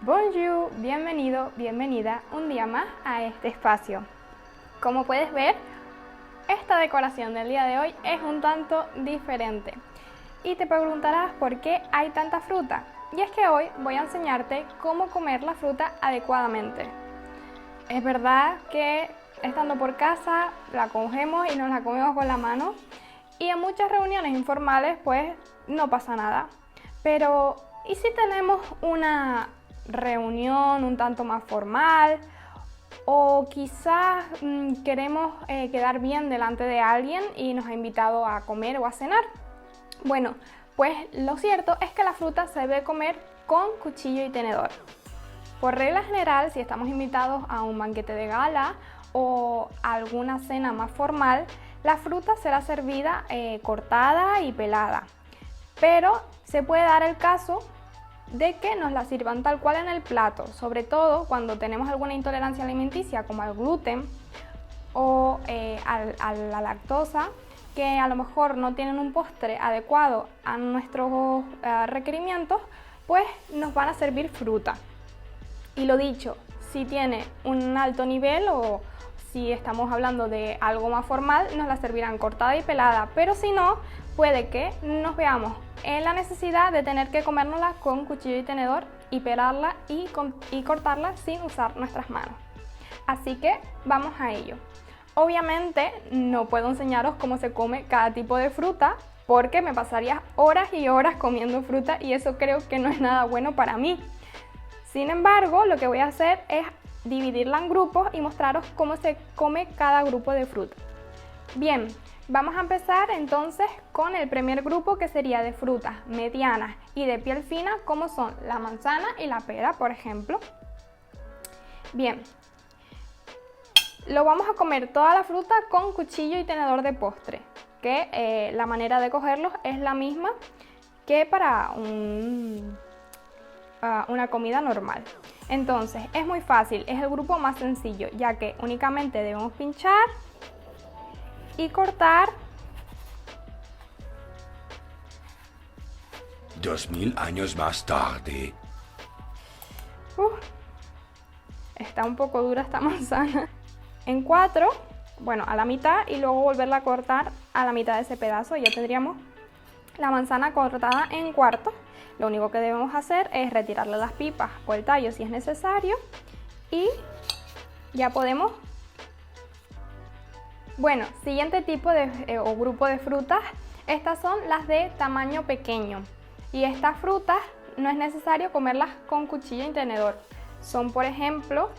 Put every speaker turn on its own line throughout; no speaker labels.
Bonjour, bienvenido, bienvenida un día más a este espacio. Como puedes ver, esta decoración del día de hoy es un tanto diferente. Y te preguntarás por qué hay tanta fruta. Y es que hoy voy a enseñarte cómo comer la fruta adecuadamente. Es verdad que estando por casa la cogemos y nos la comemos con la mano. Y en muchas reuniones informales pues no pasa nada. Pero ¿y si tenemos una reunión un tanto más formal? O quizás queremos quedar bien delante de alguien y nos ha invitado a comer o a cenar. Bueno, pues lo cierto es que la fruta se debe comer con cuchillo y tenedor. Por regla general, si estamos invitados a un banquete de gala o a alguna cena más formal, la fruta será servida cortada y pelada. Pero se puede dar el caso de que nos la sirvan tal cual en el plato, sobre todo cuando tenemos alguna intolerancia alimenticia como al gluten o a la lactosa, que a lo mejor no tienen un postre adecuado a nuestros requerimientos, pues nos van a servir fruta. Y lo dicho, si tiene un alto nivel o si estamos hablando de algo más formal, nos la servirán cortada y pelada, pero si no, puede que nos veamos en la necesidad de tener que comérnosla con cuchillo y tenedor y pelarla y cortarla sin usar nuestras manos. Así que vamos a ello. Obviamente no puedo enseñaros cómo se come cada tipo de fruta porque me pasaría horas y horas comiendo fruta y eso creo que no es nada bueno para mí. Sin embargo, lo que voy a hacer es dividirla en grupos y mostraros cómo se come cada grupo de fruta. Bien, vamos a empezar entonces con el primer grupo, que sería de frutas medianas y de piel fina, como son la manzana y la pera, por ejemplo. Bien, lo vamos a comer toda la fruta con cuchillo y tenedor de postre, que la manera de cogerlos es la misma que para una comida normal. Entonces es muy fácil, es el grupo más sencillo, ya que únicamente debemos pinchar y cortar.
2000 años más tarde.
Está un poco dura esta manzana. En 4, bueno, a la mitad, y luego volverla a cortar a la mitad de ese pedazo y ya tendríamos la manzana cortada en cuartos. Lo único que debemos hacer es retirarle las pipas o el tallo si es necesario y ya podemos. Bueno, siguiente tipo o grupo de frutas, estas son las de tamaño pequeño y estas frutas no es necesario comerlas con cuchillo y tenedor. Son, por ejemplo,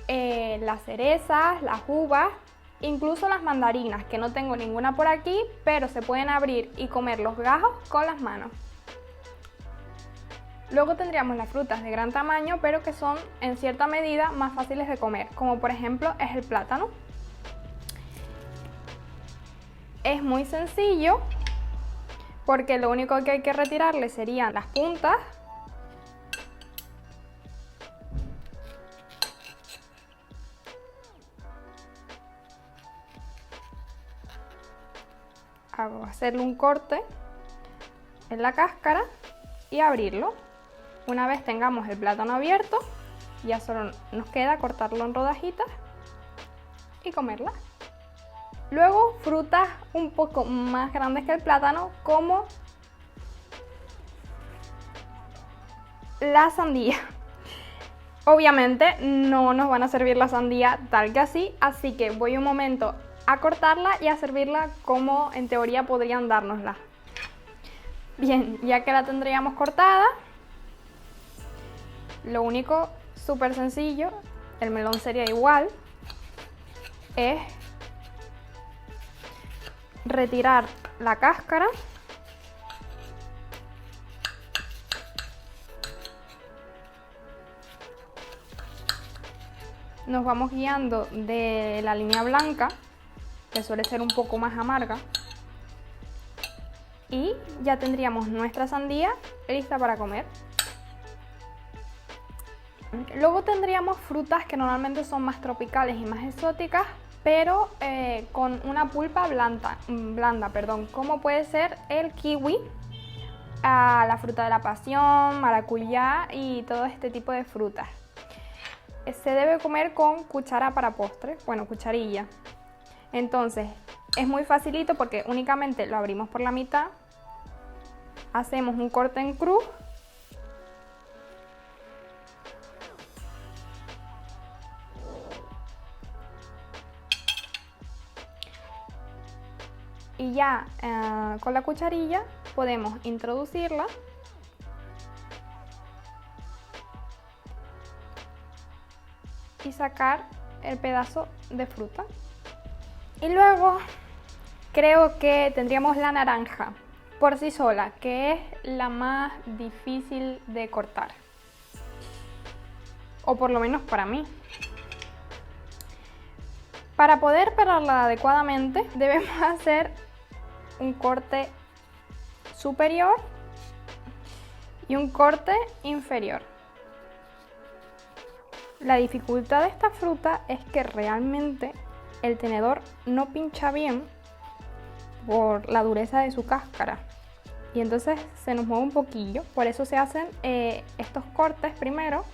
las cerezas, las uvas, incluso las mandarinas, que no tengo ninguna por aquí, pero se pueden abrir y comer los gajos con las manos. Luego tendríamos las frutas de gran tamaño, pero que son en cierta medida más fáciles de comer, como por ejemplo es el plátano. Es muy sencillo porque lo único que hay que retirarle serían las puntas. Hacerle un corte en la cáscara y abrirlo. Una vez tengamos el plátano abierto, ya solo nos queda cortarlo en rodajitas y comerla. Luego, frutas un poco más grandes que el plátano, como la sandía. Obviamente no nos van a servir la sandía tal que así que voy un momento a cortarla y a servirla como en teoría podrían dárnosla. Bien, ya que la tendríamos cortada, lo único súper sencillo, el melón sería igual, es retirar la cáscara nos vamos guiando de la línea blanca, que suele ser un poco más amarga, y ya tendríamos nuestra sandía lista para comer. Luego tendríamos frutas que normalmente son más tropicales y más exóticas, pero con una pulpa blanda, como puede ser el kiwi a la fruta de la pasión, maracuyá y todo este tipo de frutas. Se debe comer con cuchara para postre, bueno, cucharilla. Entonces, es muy facilito porque únicamente lo abrimos por la mitad, hacemos un corte en cruz y ya con la cucharilla podemos introducirla y sacar el pedazo de fruta. Y luego creo que tendríamos la naranja por sí sola, que es la más difícil de cortar, o por lo menos para mí. Para poder pelarla adecuadamente debemos hacer un corte superior y un corte inferior. La dificultad de esta fruta es que realmente el tenedor no pincha bien por la dureza de su cáscara y entonces se nos mueve un poquillo. Por eso se hacen estos cortes primero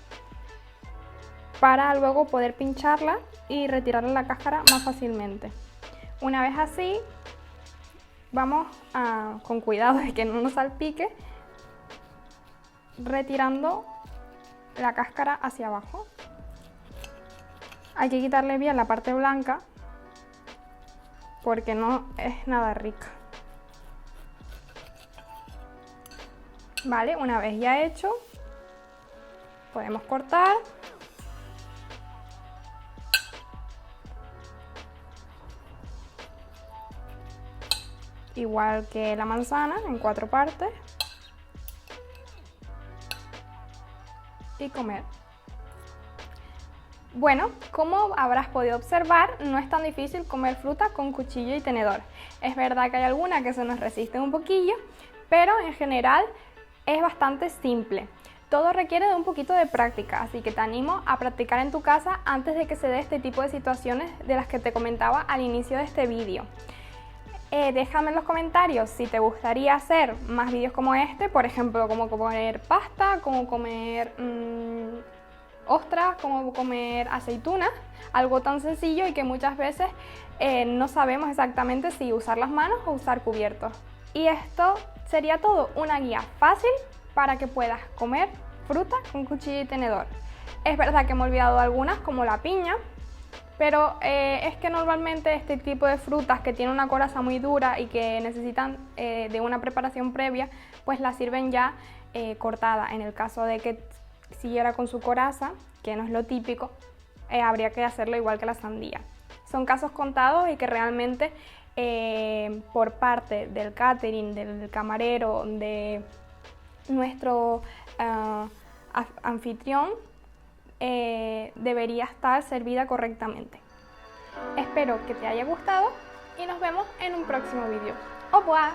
para luego poder pincharla y retirarle la cáscara más fácilmente. Una vez así, vamos con cuidado de que no nos salpique, retirando la cáscara hacia abajo. Hay que quitarle bien la parte blanca porque no es nada rica. Vale, una vez ya hecho, podemos cortar. Igual que la manzana, en 4 partes. Y comer. Bueno, como habrás podido observar, no es tan difícil comer fruta con cuchillo y tenedor. Es verdad que hay algunas que se nos resisten un poquillo, pero en general es bastante simple. Todo requiere de un poquito de práctica, así que te animo a practicar en tu casa antes de que se dé este tipo de situaciones de las que te comentaba al inicio de este vídeo. Déjame en los comentarios si te gustaría hacer más vídeos como este, por ejemplo, cómo comer pasta, cómo comer ostras, cómo comer aceitunas, algo tan sencillo y que muchas veces no sabemos exactamente si usar las manos o usar cubiertos. Y esto sería todo, una guía fácil para que puedas comer fruta con cuchillo y tenedor. Es verdad que me he olvidado algunas, como la piña, pero es que normalmente este tipo de frutas que tienen una coraza muy dura y que necesitan de una preparación previa, pues la sirven ya cortada. En el caso de que siguiera con su coraza, que no es lo típico, habría que hacerlo igual que la sandía. Son casos contados y que realmente por parte del catering, del camarero, de nuestro anfitrión, debería estar servida correctamente. Espero que te haya gustado y nos vemos en un próximo vídeo. ¡Au revoir!